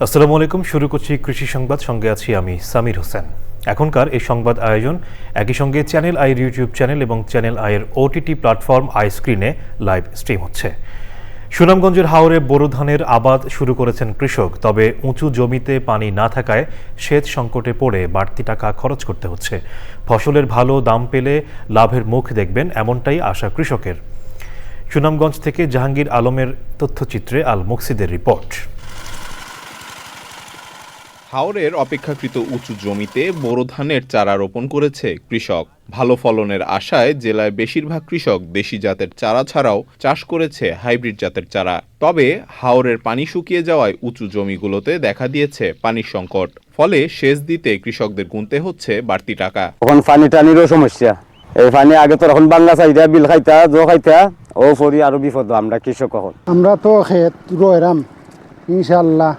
আসসালামু আলাইকুম। শুরু করছি কৃষি সংবাদ, সঙ্গে আছি আমি সামির হোসেন। এখনকার এই সংবাদ আয়োজন একই সঙ্গে চ্যানেল আইয়ের ইউটিউব চ্যানেল এবং চ্যানেল আইয়ের ওটিটি প্ল্যাটফর্ম আই স্ক্রিনে লাইভ স্ট্রিম হচ্ছে। সুনামগঞ্জের হাওরে বোরো ধানের আবাদ শুরু করেছেন কৃষক, তবে উঁচু জমিতে পানি না থাকায় সেচ সংকটে পড়ে বাড়তি টাকা খরচ করতে হচ্ছে। ফসলের ভালো দাম পেলে লাভের মুখ দেখবেন, এমনটাই আশা কৃষকের। সুনামগঞ্জ থেকে জাহাঙ্গীর আলমের তথ্যচিত্রে আল মুকসিদের রিপোর্ট। হাওরের অপেক্ষাকৃত উঁচু জমিতে বোরো ধানের চারা রোপণ করেছে কৃষক। ভালো ফলনের আশায় জেলায় বেশিরভাগ কৃষক দেশি জাতের চারা ছাড়াও চাষ করেছে হাইব্রিড জাতের চারা। তবে হাওরের পানি শুকিয়ে যাওয়ায় উঁচু জমিগুলোতে দেখা দিয়েছে পানির সংকট। ফলে সেচ দিতে কৃষকদের গুনতে হচ্ছে বাড়তি টাকা। এখন পানি টানিরও সমস্যা। এই পানি আগে তো এখন বাংলা চাইতা বিল খাইতা জো খাইতা ও ফরি আরো বিপদ। আমরা কৃষক এখন আমরা তো খেত রয়েরাম ইনশাআল্লাহ,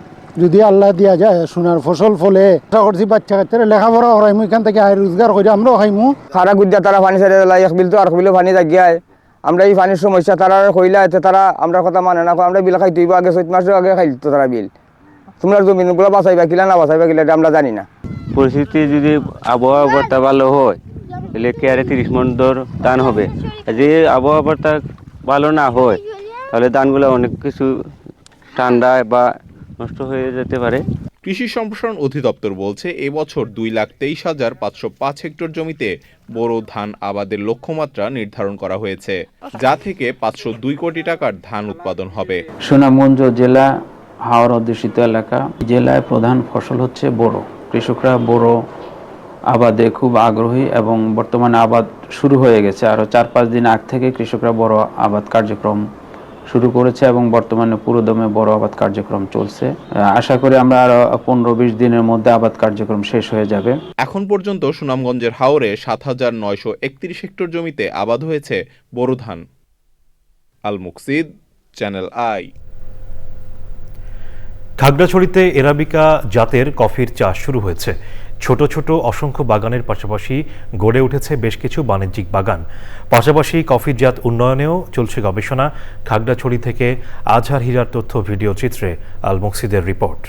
যদি আল্লাহ দিয়া যায় সোনার ফসল ফলে আশা করছি বাচ্চা কাচ্চারা লেখাপড়া করাইমু, এখান থেকে আয় রোজগার করে আমরাও খাইমু। খারা গুদ্দা তারা পানি ছেড়ে দিলা, এক বিল তো আর বিলও পানি জাগিয়ায়। আমরা এই পানির সমস্যা তারা কইলা এতে তারা আমরা কথা মানে না। আমরা বিল খাইতে হইব, আগে 7 মাস আগে খাইতো তারা বিল। তোমরা জমিনগুলো বাঁচাইবা কিলা না বাঁচাইবা কিলা আমরা জানি না। পরিস্থিতি যদি আবহাওয়া বার্তা ভালো হয় তাহলে কেয়ারে 30 মণ দর ধান হবে। যদি আবহাওয়া বার্তা ভালো না হয় তাহলে ধানগুলো অনেক কিছু ঠান্ডা বা নষ্ট হয়ে যেতে পারে। কৃষি সম্প্রসারণ অধিদপ্তর বলছে এবছর 2,23,505 হেক্টর জমিতে বোরো ধান আবাদের লক্ষ্যমাত্রা নির্ধারণ করা হয়েছে, যা থেকে 502 কোটি টাকার ধান উৎপাদন হবে। সুনামগঞ্জ জেলা হাওর অধ্যুষিত এলাকা। জেলায় প্রধান ফসল হচ্ছে বোরো। কৃষকরা বোরো আবাদে খুব আগ্রহী এবং বর্তমানে আবাদ শুরু হয়ে গেছে। আরও 4-5 দিন আগ থেকে কৃষকরা বড় আবাদ কার্যক্রম শুরু করেছে এবং বর্তমানে পুরোদমে বড় আবাদ কার্যক্রম চলছে। আশা করি আমরা আরো 15-20 দিনের মধ্যে আবাদ কার্যক্রম শেষ হয়ে যাবে। এখন পর্যন্ত সুনামগঞ্জের হাওরে 7,931 হেক্টর জমিতে আবাদ হয়েছে বোরো ধান। আল মুকসিদ, চ্যানেল আই। খাগড়াছড়িতে এরাবিকা জাতের কফির চাষ শুরু হয়েছে। ছোট ছোট অসংখ্য বাগানের পাশাপাশি গড়ে উঠেছে বেশ কিছু বাণিজ্যিক বাগান। পাশাপাশি কফির জাত উন্নয়নেও চলছে গবেষণা। খাগড়াছড়ি থেকে আজহার হীরার তথ্য ভিডিও চিত্রে আল মুকসিদের রিপোর্ট।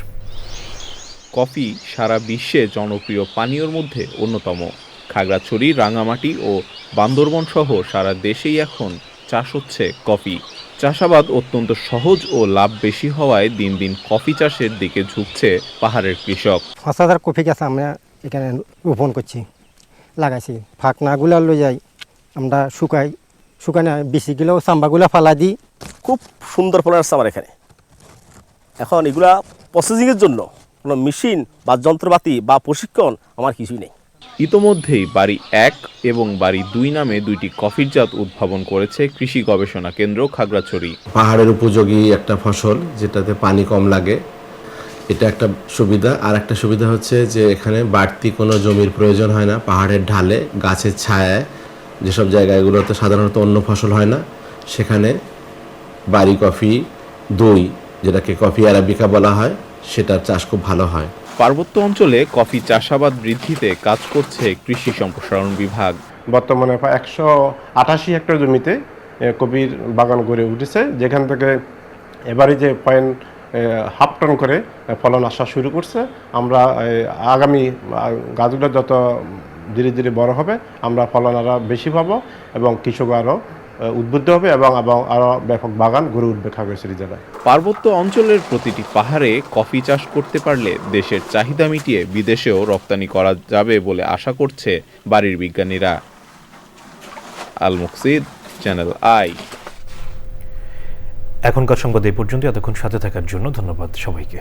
কফি সারা বিশ্বে জনপ্রিয় পানীয়র মধ্যে অন্যতম। খাগড়াছড়ি, রাঙামাটি ও বান্দরবন সহ সারা দেশেই এখন চাষ হচ্ছে কফি। চাষাবাদ অত্যন্ত সহজ ও লাভ বেশি হওয়ায় দিন দিন কফি চাষের দিকে ঝুঁকছে পাহাড়ের কৃষক। 5,000 কফি গাছ আমরা এখানে রোপণ করছি, লাগাইছি। ফাঁকনাগুলো লই যাই আমরা শুকানে বিচিগুলো চাম্বাগুলো ফালা দিই। খুব সুন্দর ফলন আসছে আমার এখানে। এখন এগুলা প্রসেসিংয়ের জন্য কোনো মেশিন বা যন্ত্রপাতি বা প্রশিক্ষণ আমার কিছুই নেই। ইতোমধ্যেই বাড়ি 1 এবং বাড়ি 2 নামে 2টি কফির জাত উদ্ভাবন করেছে কৃষি গবেষণা কেন্দ্র খাগড়াছড়ি। পাহাড়ের উপযোগী একটা ফসল, যেটাতে পানি কম লাগে, এটা একটা সুবিধা। আর একটা সুবিধা হচ্ছে যে এখানে বাড়তি কোনো জমির প্রয়োজন হয় না। পাহাড়ের ঢালে গাছের ছায়ায় যেসব জায়গাগুলোতে সাধারণত অন্য ফসল হয় না, সেখানে বাড়ি কফি 2, যেটাকে কফি আরাবিকা বলা হয়, সেটার চাষ খুব ভালো হয়। পার্বত্য অঞ্চলে কফি চাষাবাদ বৃদ্ধিতে কাজ করছে কৃষি সম্প্রসারণ বিভাগ। বর্তমানে 188 হেক্টর জমিতে কফির বাগান গড়ে উঠেছে, যেখান থেকে এবারে যে 0.5 টন করে ফলন আসা শুরু করছে। আমরা আগামী গাছগুলো যত ধীরে ধীরে বড় হবে, আমরা ফলন আরও বেশি পাবো এবং কৃষক আরও উদ্বুদ্ধ হবে এবং আরও ব্যাপক বাগান গড়ে উঠবে খাগড়াছড়ি জেলায়। পার্বত্য অঞ্চলের প্রতিটি পাহাড়ে কফি চাষ করতে পারলে দেশের চাহিদা মিটিয়ে বিদেশেও রপ্তানি করা যাবে বলে আশা করছে বাড়ির বিজ্ঞানীরা। আল মুকসিদ, চ্যানেল আই। এখনকার সংবাদ এই পর্যন্ত। এতক্ষণ সাথে থাকার জন্য ধন্যবাদ সবাইকে।